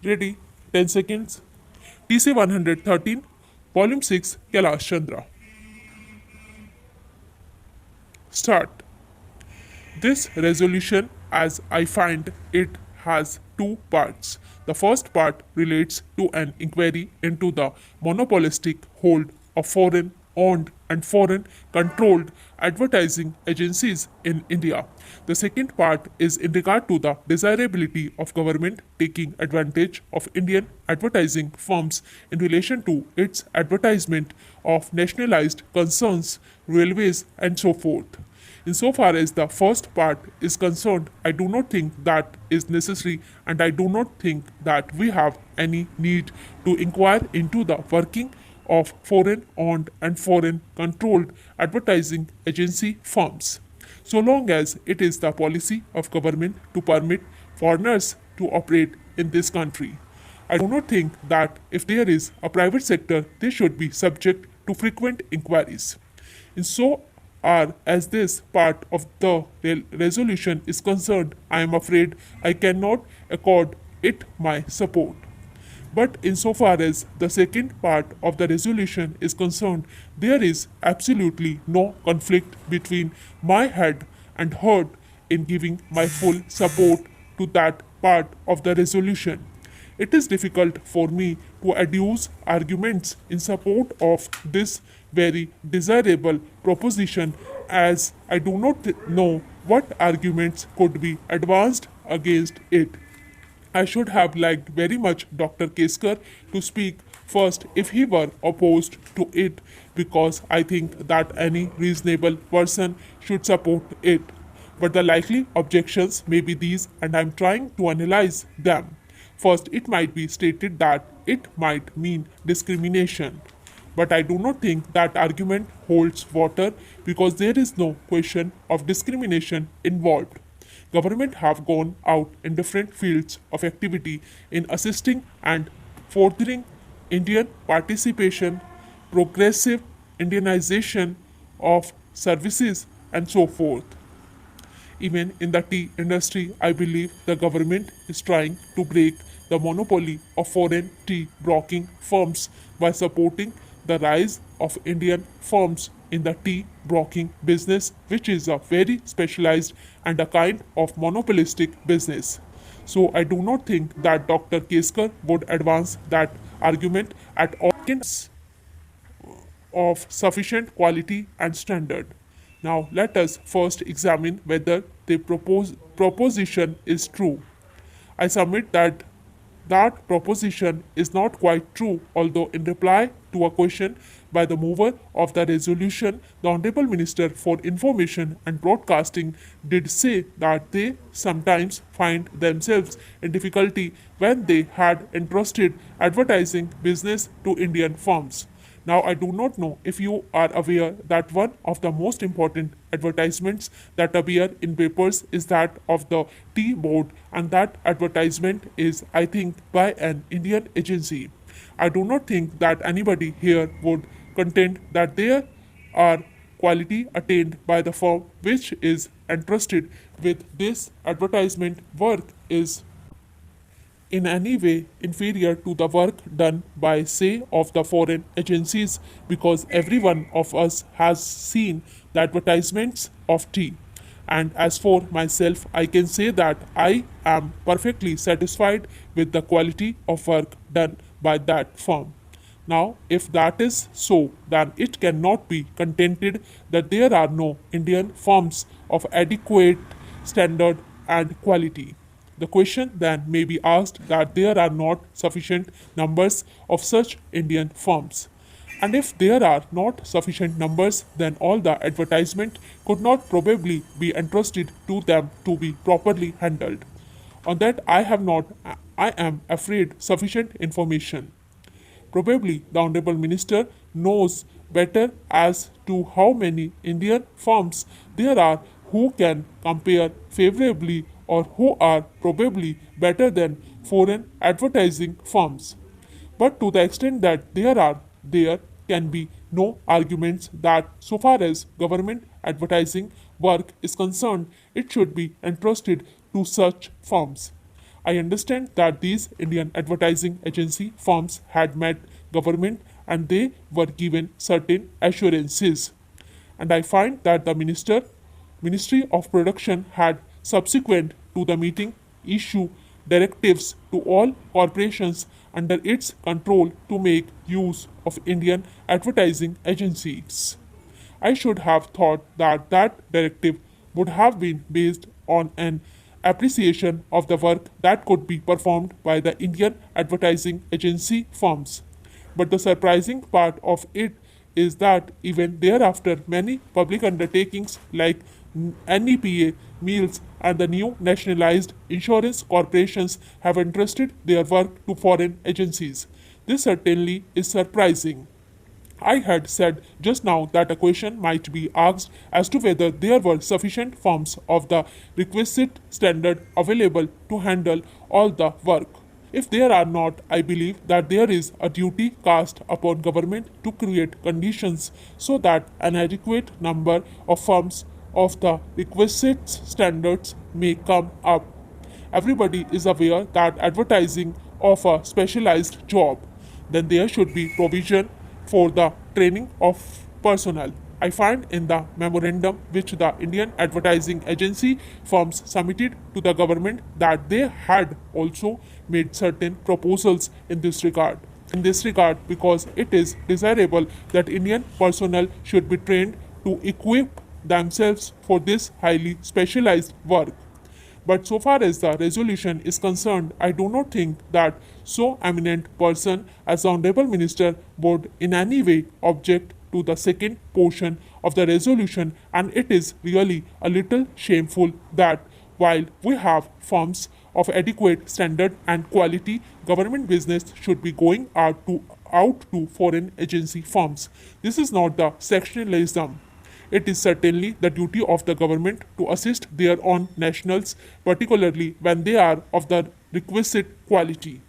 Ready? 10 seconds. TC 113, Volume 6, KAILASH CHANDRA. Start. This resolution, as I find it, has two parts. The first part relates to an inquiry into the monopolistic hold of foreign owned and foreign controlled advertising agencies in India. The second part is in regard to the desirability of government taking advantage of Indian advertising firms in relation to its advertisement of nationalized concerns, railways, and so forth. Insofar as the first part is concerned, I do not think that is necessary, and I do not think that we have any need to inquire into the working of foreign owned and foreign controlled advertising agency firms. So long as it is the policy of government to permit foreigners to operate in this country, I do not think that if there is a private sector, they should be subject to frequent inquiries. In so as this part of the resolution is concerned, I am afraid I cannot accord it my support. But insofar as the second part of the resolution is concerned, there is absolutely no conflict between my head and heart in giving my full support to that part of the resolution. It is difficult for me to adduce arguments in support of this very desirable proposition, as I do not know what arguments could be advanced against it. I should have liked very much Dr. Keskar to speak first if he were opposed to it, because I think that any reasonable person should support it. But the likely objections may be these, and I am trying to analyze them. First, it might be stated that it might mean discrimination. But I do not think that argument holds water, because there is no question of discrimination involved. Government have gone out in different fields of activity in assisting and furthering Indian participation, progressive Indianization of services, and so forth. Even in the tea industry, I believe the government is trying to break the monopoly of foreign tea broking firms by supporting the rise of Indian firms in the tea broking business, which is a very specialized and a kind of monopolistic business. So I do not think that Dr. Keskar would advance that argument at all of sufficient quality and standard. Now let us first examine whether the proposition is true. I submit that that proposition is not quite true, although in reply to a question by the mover of the resolution, the Honorable Minister for Information and Broadcasting did say that they sometimes find themselves in difficulty when they had entrusted advertising business to Indian firms. Now, I do not know if you are aware that one of the most important advertisements that appear in papers is that of the tea board, and that advertisement is, I think, by an Indian agency. I do not think that anybody here would contend that there are quality attained by the firm which is entrusted with this advertisement work is in any way inferior to the work done by, say, of the foreign agencies, because every one of us has seen the advertisements of tea. And as for myself, I can say that I am perfectly satisfied with the quality of work done by that firm. Now, if that is so, then it cannot be contended that there are no Indian firms of adequate standard and quality. The question then may be asked that there are not sufficient numbers of such Indian firms. And if there are not sufficient numbers, then all the advertisement could not probably be entrusted to them to be properly handled. On that I am afraid, sufficient information. Probably the Honorable Minister knows better as to how many Indian firms there are who can compare favorably or who are probably better than foreign advertising firms. But to the extent that there can be no arguments that so far as government advertising work is concerned, it should be entrusted to such firms. I understand that these Indian advertising agency firms had met government and they were given certain assurances. And I find that the Ministry of Production had subsequent to the meeting issue directives to all corporations under its control to make use of Indian advertising agencies. I should have thought that that directive would have been based on an appreciation of the work that could be performed by the Indian advertising agency firms. But the surprising part of it is that even thereafter, many public undertakings like NEPA, Meals, and the new nationalized insurance corporations have entrusted their work to foreign agencies. This certainly is surprising. I had said just now that a question might be asked as to whether there were sufficient firms of the requisite standard available to handle all the work. If there are not, I believe that there is a duty cast upon government to create conditions so that an adequate number of firms of the requisite standards may come up. Everybody is aware that advertising of a specialized job, then there should be provision for the training of personnel. I find in the memorandum which the Indian advertising agency firms submitted to the government that they had also made certain proposals in this regard. Because it is desirable that Indian personnel should be trained to equip themselves for this highly specialized work. But so far as the resolution is concerned, I do not think that so eminent person as the Honorable Minister would in any way object to the second portion of the resolution, and it is really a little shameful that while we have firms of adequate standard and quality, government business should be going out to foreign agency firms. This is not the sectionalism. It is certainly the duty of the government to assist their own nationals, particularly when they are of the requisite quality.